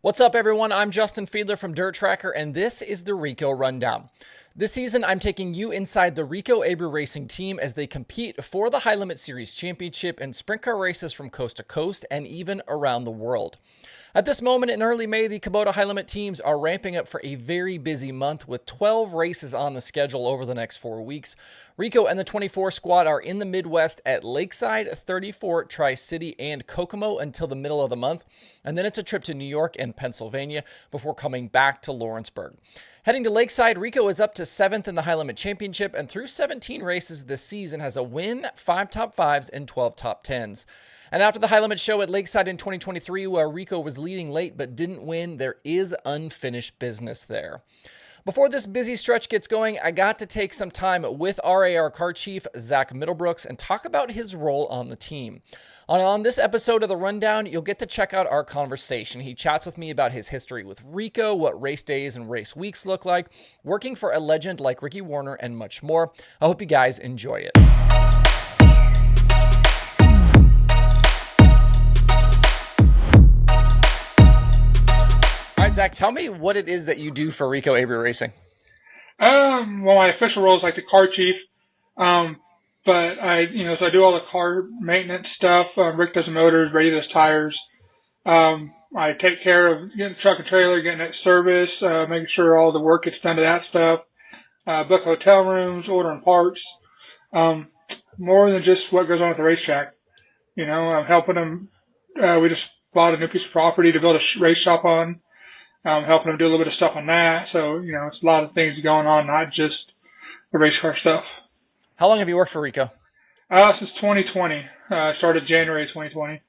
What's up, everyone? I'm Justin Fiedler from DIRTRACKR, and this is the Rico Rundown. This season, I'm taking you inside the Rico Aber Racing team as they compete for the High Limit Series Championship and sprint car races from coast to coast and even around the world. At this moment in early May, the Kubota High Limit teams are ramping up for a very busy month with 12 races on the schedule over the next 4 weeks. Rico and the 24 squad are in the Midwest at Lakeside, 34, Tri-City, and Kokomo until the middle of the month, and then it's a trip to New York and Pennsylvania before coming back to Lawrenceburg. Heading to Lakeside, Rico is up to 7th in the High Limit Championship, and through 17 races this season has a win, 5 top 5s, and 12 top 10s. And after the High Limit show at Lakeside in 2023, where Rico was leading late but didn't win, there is unfinished business there. Before this busy stretch gets going, I got to take some time with RAR car chief Zach Middlebrooks and talk about his role on the team. On this episode of The Rundown, you'll get to check out our conversation. He chats with me about his history with Rico, what race days and race weeks look like, working for a legend like Ricky Warner, and much more. I hope you guys enjoy it. All right, Zach, tell me what it is that you do for Rico Aber Racing. Well, my official role is like the car chief. But so I do all the car maintenance stuff. Rick does the motors, Brady does tires. I take care of getting the truck and trailer, getting it serviced, making sure all the work gets done to that stuff. Book hotel rooms, ordering parts. More than just what goes on at the racetrack. I'm helping them. We just bought a new piece of property to build a race shop on. Helping them do a little bit of stuff on that. So, it's a lot of things going on, not just the race car stuff. How long have you worked for Rico? Since 2020. Started January 2020.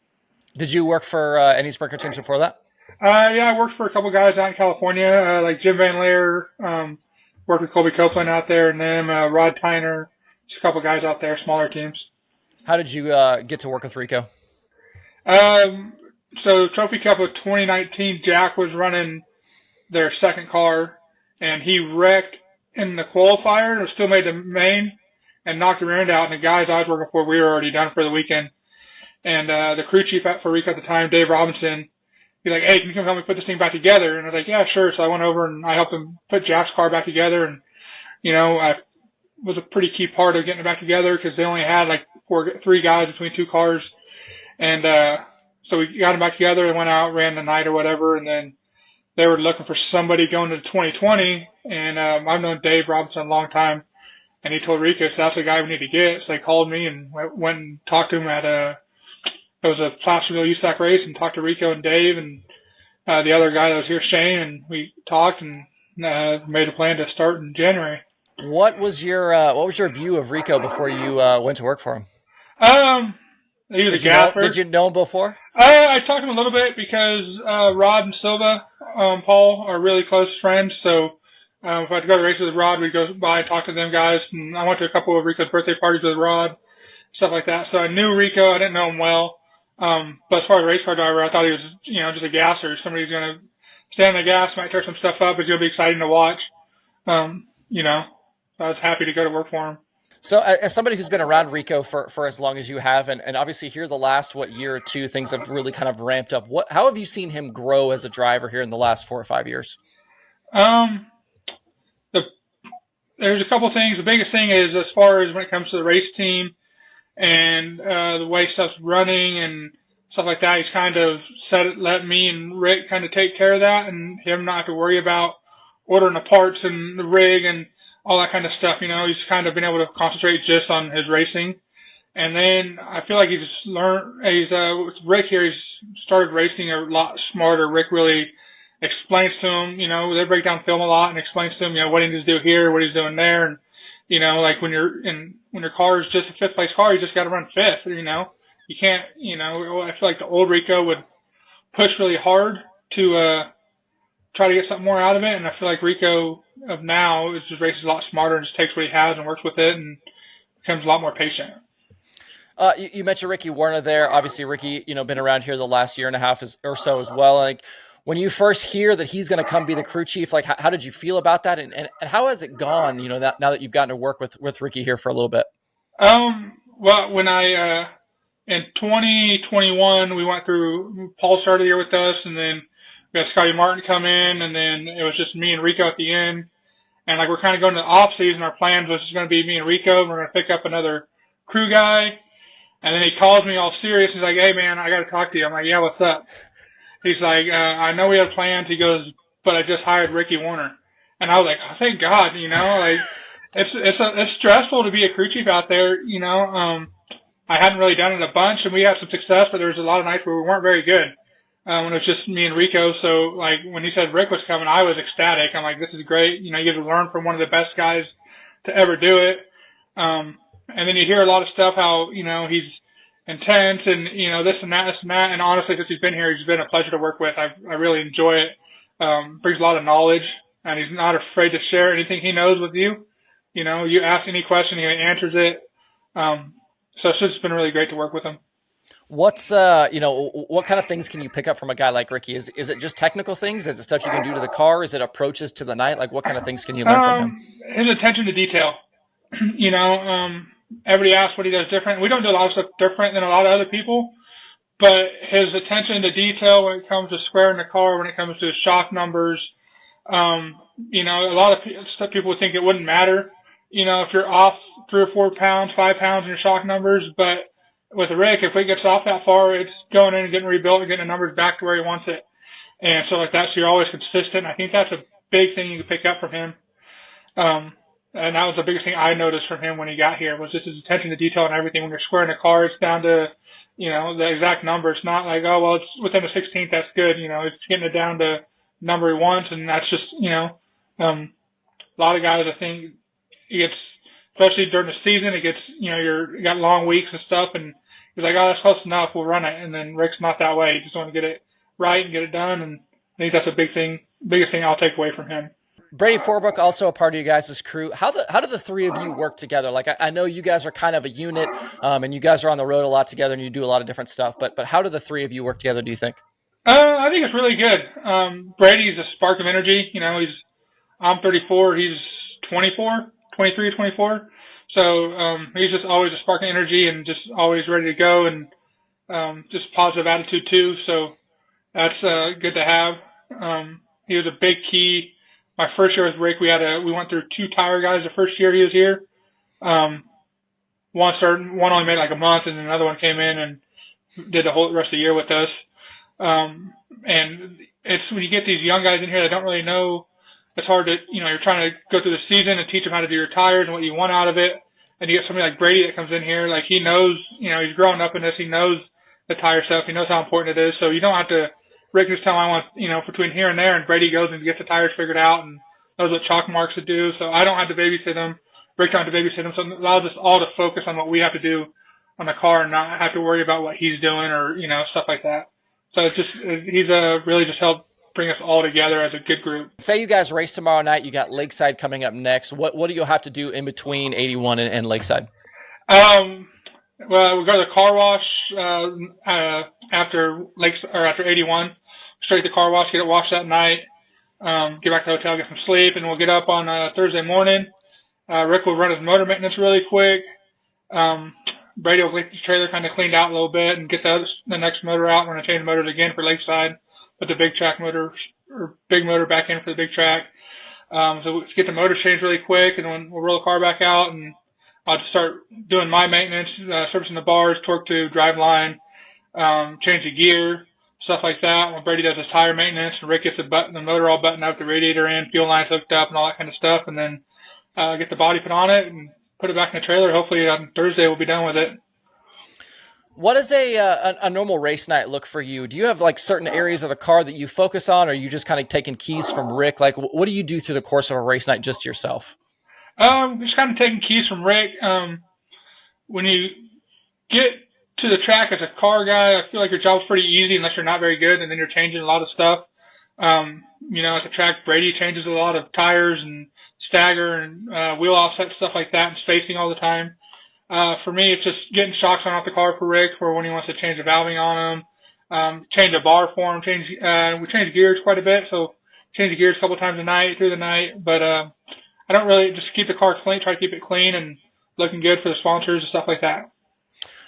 Did you work for any sprint car teams before that? Yeah, I worked for a couple guys out in California, like Jim Van Leer, worked with Colby Copeland out there, and then Rod Tyner, just a couple guys out there, smaller teams. How did you get to work with Rico? So Trophy Cup of 2019, Jack was running their second car, and he wrecked in the qualifier and still made the main and knocked the rear end out. And the guys I was working for, we were already done for the weekend. And the crew chief for Rico at the time, Dave Robinson, he's like, "Hey, can you come help me put this thing back together?" And I was like, "Yeah, sure." So I went over and I helped him put Jack's car back together. And, I was a pretty key part of getting it back together because they only had like three guys between two cars. And so we got them back together and went out, ran the night or whatever. And then they were looking for somebody going to 2020. And I've known Dave Robinson a long time. And he told Rico, so that's the guy we need to get. So they called me and went and talked to him at it was a Placerville USAC race, and talked to Rico and Dave and the other guy that was here, Shane, and we talked and made a plan to start in January. What was your view of Rico before you went to work for him? He was a gaffer. Did you know him before? I talked to him a little bit because Rod and Silva, Paul, are really close friends. So if I had to go to races with Rod, we'd go by and talk to them guys. And I went to a couple of Rico's birthday parties with Rod, stuff like that. So I knew Rico. I didn't know him well. But as far as a race car driver, I thought he was, just a gasser. Somebody who's going to stand on the gas, might tear some stuff up. It's going to be exciting to watch. So I was happy to go to work for him. So as somebody who's been around Rico for as long as you have, and obviously here the last, year or two, things have really kind of ramped up. How have you seen him grow as a driver here in the last 4 or 5 years? There's a couple things. The biggest thing is as far as when it comes to the race team and the way stuff's running and stuff like that, he's kind of let me and Rick kind of take care of that, and him not have to worry about ordering the parts and the rig and all that kind of stuff. He's kind of been able to concentrate just on his racing. And then I feel like he's learned, with Rick here, he's started racing a lot smarter. Rick really explains to him, they break down film a lot and explains to him, what he needs to do here, what he's doing there. And, like when your car is just a fifth place car, you just got to run fifth, you can't, I feel like the old Rico would push really hard to, try to get something more out of it. And I feel like Rico of now is just races a lot smarter and just takes what he has and works with it and becomes a lot more patient. You mentioned Ricky Warner there. Obviously, Ricky, been around here the last year and a half or so as well. Like, when you first hear that he's going to come be the crew chief, like how did you feel about that? And how has it gone, now that you've gotten to work with Ricky here for a little bit? Well, when in 2021, we went through, Paul started here with us, and then we had Scotty Martin come in, and then it was just me and Rico at the end. And like we're kind of going to the off season. Our plans was just going to be me and Rico. We're going to pick up another crew guy. And then he calls me all serious. He's like, "Hey man, I got to talk to you." I'm like, "Yeah, what's up?" He's like, "I know we have plans." He goes, "But I just hired Ricky Warner." And I was like, "Oh, thank God," like it's stressful to be a crew chief out there. I hadn't really done it a bunch, and we had some success, but there was a lot of nights where we weren't very good. When it was just me and Rico. So like when he said Rick was coming, I was ecstatic. I'm like, this is great. You get to learn from one of the best guys to ever do it. And then you hear a lot of stuff how, he's intense and, this and that, this and that. And honestly, since he's been here, he's been a pleasure to work with. I really enjoy it. Brings a lot of knowledge, and he's not afraid to share anything he knows with you. You ask any question, he answers it. So it's just been really great to work with him. What's what kind of things can you pick up from a guy like Ricky? Is it just technical things? Is it stuff you can do to the car? Is it approaches to the night? Like what kind of things can you learn from him? His attention to detail. Everybody asks what he does different. We don't do a lot of stuff different than a lot of other people, but his attention to detail when it comes to squaring the car, when it comes to shock numbers, a lot of stuff people would think it wouldn't matter, if you're off 3 or 4 pounds, 5 pounds in your shock numbers, but with Rick, if it gets off that far, it's going in and getting rebuilt and getting the numbers back to where he wants it. And so like that, so you're always consistent. I think that's a big thing you can pick up from him. And that was the biggest thing I noticed from him when he got here was just his attention to detail and everything. When you're squaring the car, it's down to, the exact number. It's not like, oh, well, it's within a 16th. That's good. It's getting it down to number he wants. And that's just, a lot of guys, I think it gets, especially during the season, it gets, you got long weeks and stuff. And he's like, oh, that's close enough. We'll run it. And then Rick's not that way. He just wants to get it right and get it done. And I think that's a biggest thing I'll take away from him. Brady Forbrook, also a part of you guys' crew. How do the three of you work together? Like I know you guys are kind of a unit, and you guys are on the road a lot together, and you do a lot of different stuff. But how do the three of you work together? Do you think? I think it's really good. Brady's a spark of energy. I'm 34, he's 24, 23, 24. So he's just always a spark of energy and just always ready to go and just positive attitude too. So that's good to have. He was a big key. My first year with Rick, we went through 2 tire guys the first year he was here. One only made like a month, and another one came in and did the whole rest of the year with us. And it's when you get these young guys in here that don't really know, it's hard to, you're trying to go through the season and teach them how to do your tires and what you want out of it. And you get somebody like Brady that comes in here, like he knows, he's growing up in this, he knows the tire stuff, he knows how important it is. So you don't have to, Rick just tell him I want, between here and there, and Brady goes and gets the tires figured out and knows what chalk marks to do. So I don't have to babysit him. Rick don't have to babysit him. So it allows us all to focus on what we have to do on the car and not have to worry about what he's doing or, stuff like that. So it's just, he's really just helped bring us all together as a good group. Say you guys race tomorrow night. You got Lakeside coming up next. What do you have to do in between 81 and Lakeside? Well, we go to the car wash after 81. Straight to the car wash, get it washed that night. Get back to the hotel, get some sleep, and we'll get up on Thursday morning. Rick will run his motor maintenance really quick. Brady will get the trailer kind of cleaned out a little bit and get the next motor out. We're going to change motors again for Lakeside. Put the big track motor or big motor back in for the big track. So we'll get the motor changed really quick, and then we'll roll the car back out, and I'll just start doing my maintenance, servicing the bars, torque tube, drive line, change the gear, stuff like that. When Brady does his tire maintenance, and Rick gets the motor all buttoned up, the radiator in, fuel lines hooked up, and all that kind of stuff, and then get the body put on it and put it back in the trailer. Hopefully on Thursday we'll be done with it. What does a normal race night look for you? Do you have like certain areas of the car that you focus on, or are you just kind of taking keys from Rick? Like, what do you do through the course of a race night just yourself? Just kind of taking keys from Rick. When you get to the track as a car guy, I feel like your job's pretty easy unless you're not very good, and then you're changing a lot of stuff. At the track, Brady changes a lot of tires and stagger and wheel offset, stuff like that, and spacing all the time. For me, it's just getting shocks on off the car for Rick for when he wants to change the valving on him, change a bar for him, we change gears quite a bit, so change the gears a couple times through the night, but I don't really just keep the car clean, try to keep it clean and looking good for the sponsors and stuff like that.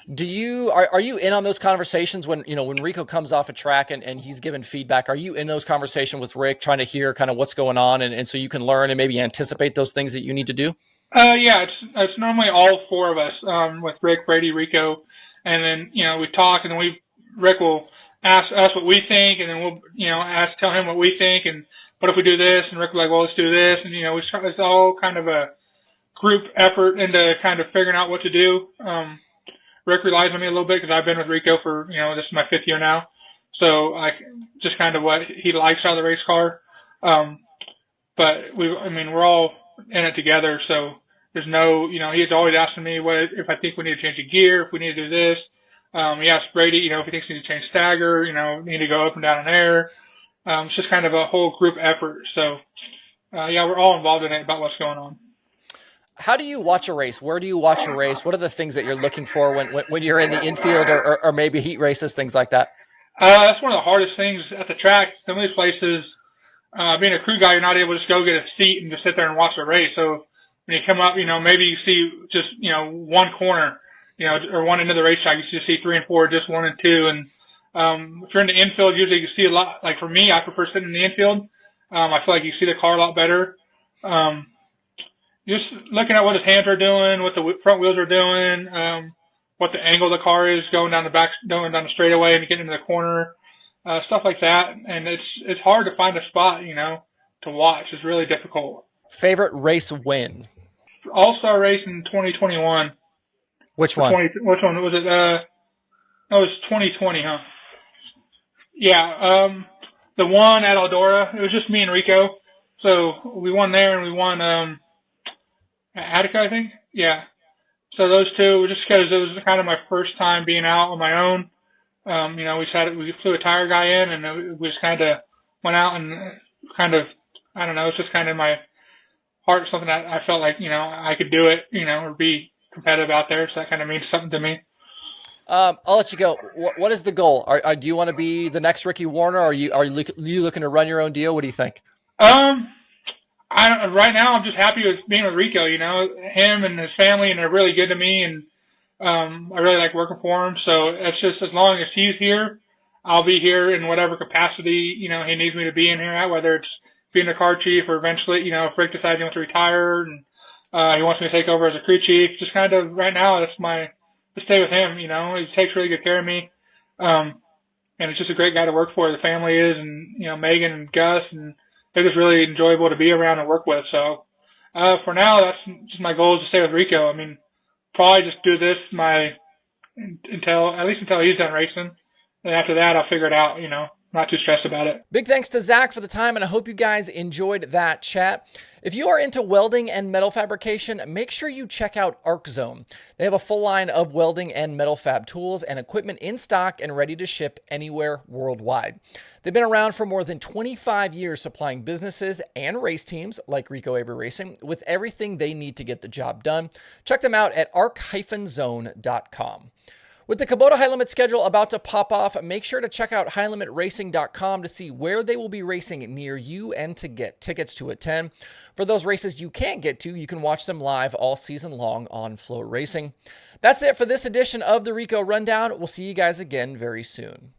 Are you in on those conversations when, when Rico comes off a track and he's giving feedback? Are you in those conversations with Rick, trying to hear kind of what's going on, and so you can learn and maybe anticipate those things that you need to do? Yeah, it's normally all four of us, with Rick, Brady, Rico, and then we talk, and then Rick will ask us what we think, and then we'll tell him what we think, and what if we do this, and Rick will be like, well, let's do this, and it's all kind of a group effort into kind of figuring out what to do. Rick relies on me a little bit because I've been with Rico for this is my 5th year now, so I just kind of what he likes out of the race car. But we're all in it together, so there's no, he's always asking me what if I think we need to change the gear, if we need to do this. He asked Brady, if he thinks we need to change stagger, need to go up and down in air. It's just kind of a whole group effort. So, yeah, we're all involved in it about what's going on. How do you watch a race? Where do you watch a race? What are the things that you're looking for when you're in the infield or maybe heat races, things like that? That's one of the hardest things at the track. Some of these places, being a crew guy, you're not able to just go get a seat and just sit there and watch the race. So when you come up, maybe you see just, one corner, or one end of the racetrack, you just see 3 and 4, just 1 and 2. And, if you're in the infield, usually you see a lot, like for me, I prefer sitting in the infield. I feel like you see the car a lot better. Just looking at what his hands are doing, what the front wheels are doing, what the angle of the car is going down the straightaway and getting into the corner, stuff like that. And it's hard to find a spot, to watch. It's really difficult. Favorite race win? All-Star race in 2021. Which one? Which one was it? That was 2020, huh? Yeah, the one at Eldora. It was just me and Rico. So we won there, and we won at Attica, I think. Yeah. So those two, just because it was kind of my first time being out on my own. We flew a tire guy in, and we just kind of went out and kind of, I don't know, it's just kind of in my heart, something that I felt like, I could do it, or be competitive out there. So that kind of means something to me. I'll let you go. What is the goal? Do you want to be the next Ricky Warner, or are you looking to run your own deal? What do you think? Right now I'm just happy with being with Rico, him and his family, and they're really good to me, and I really like working for him. So it's just, as long as he's here, I'll be here in whatever capacity, he needs me to be in here at, whether it's being the car chief or eventually, if Rick decides he wants to retire and he wants me to take over as a crew chief. Just kind of right now, that's to stay with him, he takes really good care of me. And it's just a great guy to work for. The family is, and, Megan and Gus, and they're just really enjoyable to be around and work with. So, for now, that's just my goal, is to stay with Rico. Probably just do this at least until he's done racing. And after that, I'll figure it out, not too stressed about it. Big thanks to Zach for the time, and I hope you guys enjoyed that chat. If you are into welding and metal fabrication, make sure you check out ArcZone. They have a full line of welding and metal fab tools and equipment in stock and ready to ship anywhere worldwide. They've been around for more than 25 years, supplying businesses and race teams like Rico Abreu Racing with everything they need to get the job done. Check them out at arc-zone.com. With the Kubota High Limit schedule about to pop off, make sure to check out highlimitracing.com to see where they will be racing near you and to get tickets to attend. For those races you can't get to, you can watch them live all season long on Flow Racing. That's it for this edition of the Rico Rundown. We'll see you guys again very soon.